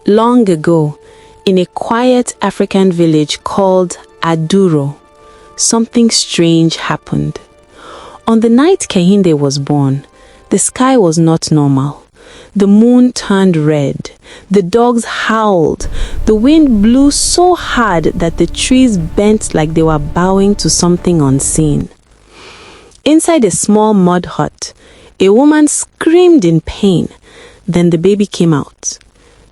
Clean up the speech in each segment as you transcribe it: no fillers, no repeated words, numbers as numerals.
Long ago, in a quiet African village called Aduro, something strange happened. On the night Kehinde was born, the sky was not normal. The moon turned red, the dogs howled, the wind blew so hard that the trees bent like they were bowing to something unseen. Inside a small mud hut, a woman screamed in pain. Then the baby came out.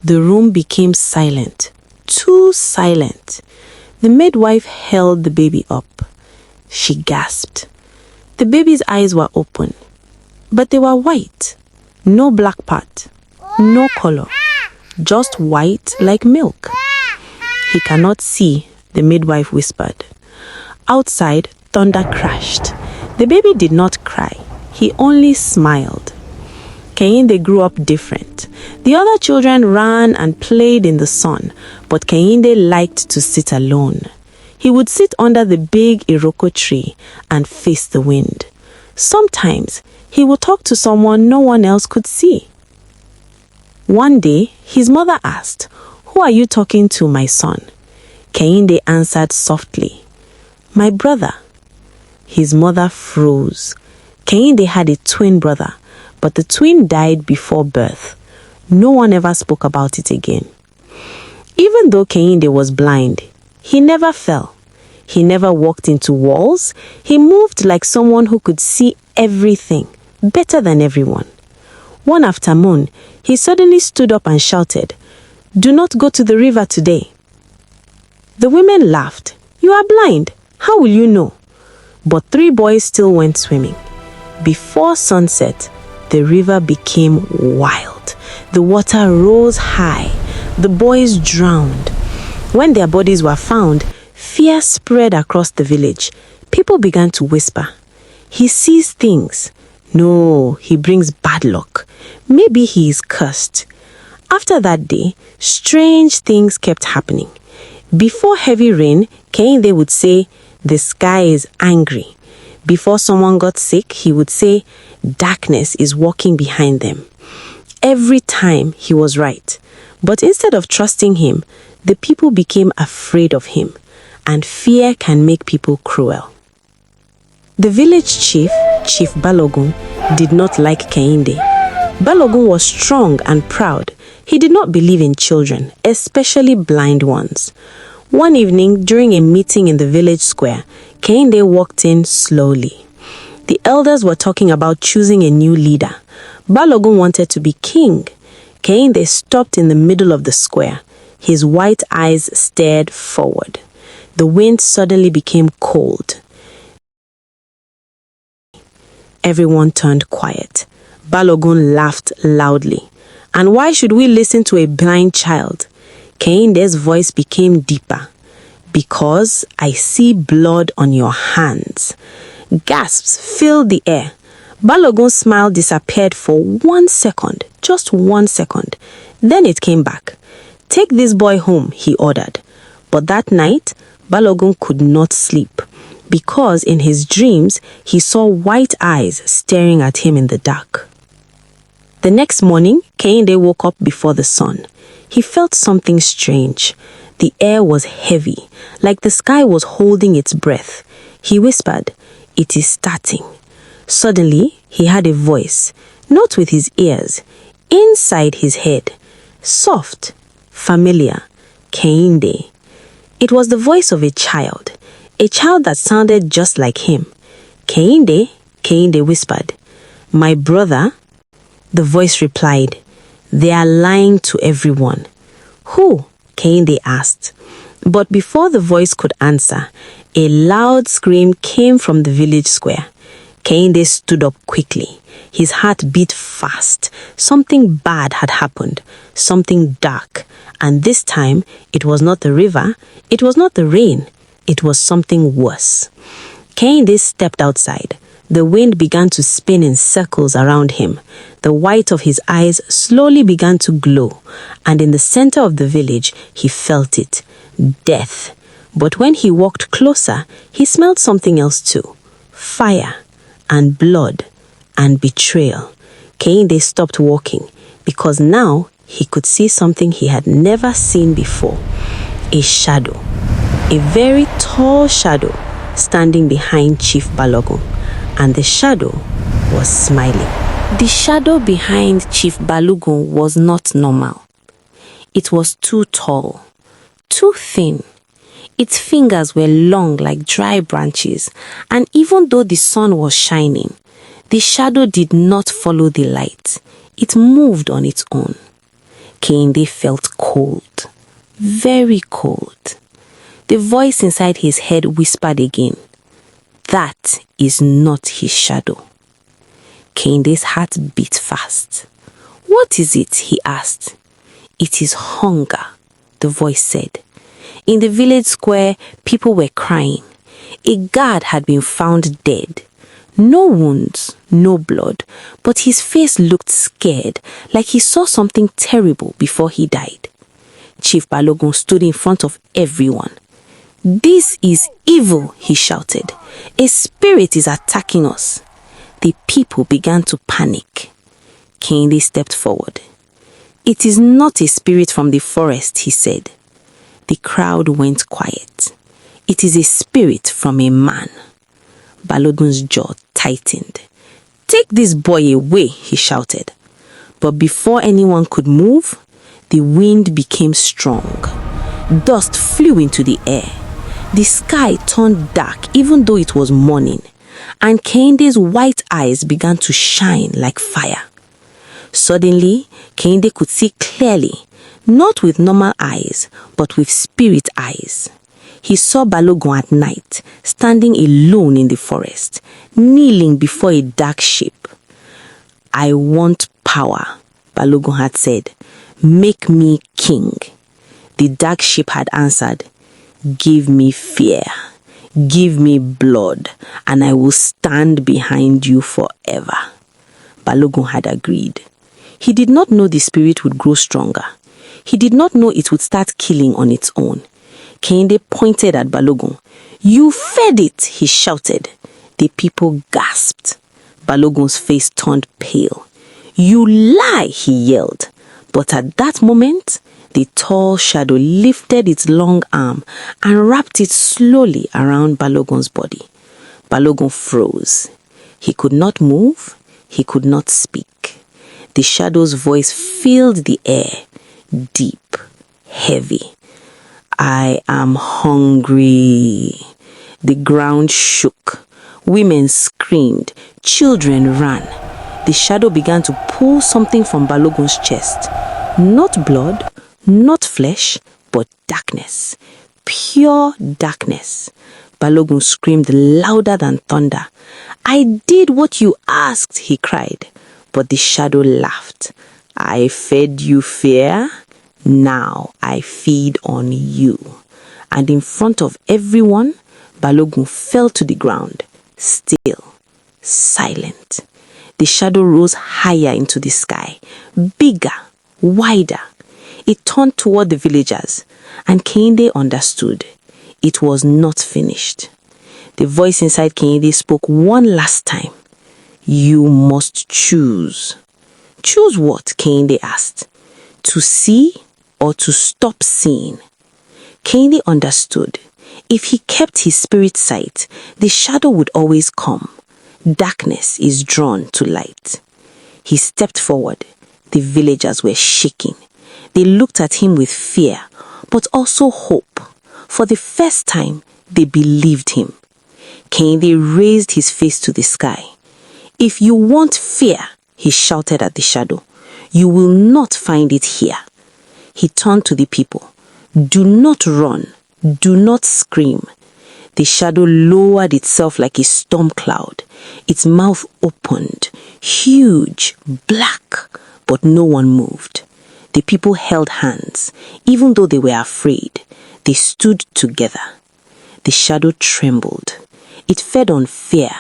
The room became silent, too silent. The midwife held the baby up. She gasped. The baby's eyes were open, but they were white. No black part, no color, just white like milk. He cannot see, the midwife whispered. Outside, thunder crashed. The baby did not cry. He only smiled. Kehinde grew up different. The other children ran and played in the sun, but Kehinde liked to sit alone. He would sit under the big iroko tree and face the wind. Sometimes, he would talk to someone no one else could see. One day, his mother asked, "Who are you talking to, my son?" Kehinde answered softly, "My brother." His mother froze. Kehinde had a twin brother, but the twin died before birth. No one ever spoke about it again. Even though Kehinde was blind, he never fell. He never walked into walls. He moved like someone who could see everything, better than everyone. One afternoon, he suddenly stood up and shouted, "Do not go to the river today." The women laughed. "You are blind. How will you know?" But 3 boys still went swimming. Before sunset, the river became wild. The water rose high. The boys drowned. When their bodies were found, fear spread across the village. People began to whisper, "He sees things. No, he brings bad luck. Maybe he is cursed." After that day, strange things kept happening. Before heavy rain, Kehinde would say, "The sky is angry." Before someone got sick, he would say, "Darkness is walking behind them." Every time he was right. But instead of trusting him, the people became afraid of him. And fear can make people cruel. The village chief, Chief Balogun, did not like Kehinde. Balogun was strong and proud. He did not believe in children, especially blind ones. One evening, during a meeting in the village square, Kehinde walked in slowly. The elders were talking about choosing a new leader. Balogun wanted to be king. Kehinde stopped in the middle of the square. His white eyes stared forward. The wind suddenly became cold. Everyone turned quiet. Balogun laughed loudly. "And why should we listen to a blind child?" Kehinde's voice became deeper. "Because I see blood on your hands." Gasps filled the air. Balogun's smile disappeared for 1 second, just 1 second. Then it came back. "Take this boy home," he ordered. But that night, Balogun could not sleep, because in his dreams, he saw white eyes staring at him in the dark. The next morning, Kehinde woke up before the sun. He felt something strange. The air was heavy, like the sky was holding its breath. He whispered, "It is starting." Suddenly, he heard a voice, not with his ears, inside his head. Soft, familiar, Kehinde. It was the voice of a child that sounded just like him. "Kehinde," Kehinde whispered. "My brother?" The voice replied, "They are lying to everyone." "Who?" Kehinde asked. But before the voice could answer, a loud scream came from the village square. Kehinde stood up quickly. His heart beat fast. Something bad had happened, something dark. And this time, it was not the river, it was not the rain, it was something worse. Kehinde stepped outside. The wind began to spin in circles around him. The white of his eyes slowly began to glow, and in the center of the village, he felt it, death. But when he walked closer, he smelled something else too, fire and blood and betrayal. Kehinde stopped walking because now he could see something he had never seen before. A shadow. A very tall shadow standing behind Chief Balogun, and the shadow was smiling. The shadow behind Chief Balogun was not normal. It was too tall, too thin. Its fingers were long like dry branches, and even though the sun was shining, the shadow did not follow the light. It moved on its own. Kehinde felt cold, very cold. The voice inside his head whispered again, "That is not his shadow." Kehinde's heart beat fast. "What is it?" he asked. "It is hunger," the voice said. In the village square, people were crying. A guard had been found dead. No wounds, no blood, but his face looked scared, like he saw something terrible before he died. Chief Balogun stood in front of everyone. "This is evil," he shouted. "A spirit is attacking us." The people began to panic. Kehinde stepped forward. "It is not a spirit from the forest," he said. The crowd went quiet. "It is a spirit from a man." Balogun's jaw tightened. "Take this boy away," he shouted. But before anyone could move, the wind became strong. Dust flew into the air. The sky turned dark even though it was morning, and Kehinde's white eyes began to shine like fire. Suddenly, Kehinde could see clearly, not with normal eyes, but with spirit eyes. He saw Balogun at night, standing alone in the forest, kneeling before a dark shape. "I want power," Balogun had said. "Make me king." The dark shape had answered, "Give me fear, give me blood, and I will stand behind you forever." Balogun had agreed. He did not know the spirit would grow stronger. He did not know it would start killing on its own. Kehinde pointed at Balogun. "You fed it," he shouted. The people gasped. Balogun's face turned pale. "You lie," he yelled. But at that moment, the tall shadow lifted its long arm and wrapped it slowly around Balogun's body. Balogun froze. He could not move. He could not speak. The shadow's voice filled the air, deep, heavy. "I am hungry." The ground shook. Women screamed. Children ran. The shadow began to pull something from Balogun's chest. Not blood, not flesh, but darkness. Pure darkness. Balogun screamed louder than thunder. "I did what you asked," he cried. But the shadow laughed. "I fed you fear. Now I feed on you." And in front of everyone, Balogun fell to the ground, still, silent. The shadow rose higher into the sky, bigger, wider. It turned toward the villagers, and Kehinde understood. It was not finished. The voice inside Kehinde spoke one last time. "You must choose." "Choose what?" Kehinde asked. "To see or to stop seeing?" Kehinde understood. If he kept his spirit sight, the shadow would always come. Darkness is drawn to light. He stepped forward. The villagers were shaking. They looked at him with fear, but also hope. For the first time, they believed him. Kehinde raised his face to the sky. "If you want fear," he shouted at the shadow, "you will not find it here." He turned to the people. "Do not run. Do not scream." The shadow lowered itself like a storm cloud. Its mouth opened, huge, black, but no one moved. The people held hands. Even though they were afraid, they stood together. The shadow trembled. It fed on fear,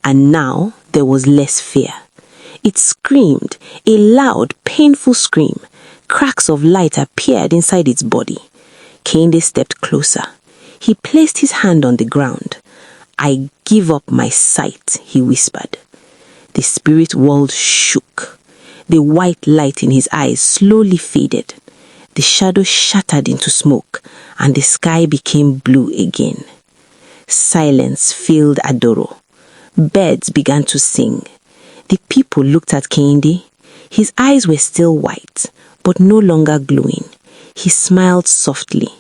and now there was less fear. It screamed, a loud, painful scream. Cracks of light appeared inside its body. Kehinde stepped closer. He placed his hand on the ground. "I give up my sight," he whispered. The spirit world shook. The white light in his eyes slowly faded. The shadow shattered into smoke, and the sky became blue again. Silence filled Adoro. Birds began to sing. The people looked at Kehinde. His eyes were still white, but no longer glowing. He smiled softly.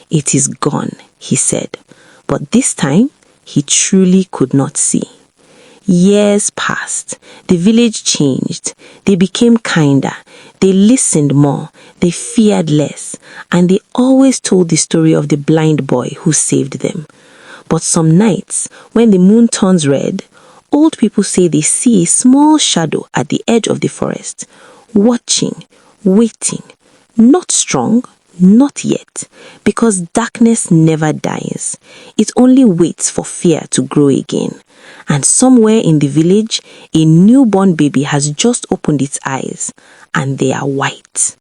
"It is gone," he said, but this time he truly could not see. Years passed. The village changed. They became kinder. They listened more. They feared less. And they always told the story of the blind boy who saved them. But some nights, when the moon turns red, old people say they see a small shadow at the edge of the forest, watching, waiting, not strong, not yet, because darkness never dies. It only waits for fear to grow again. And somewhere in the village, a newborn baby has just opened its eyes, and they are white.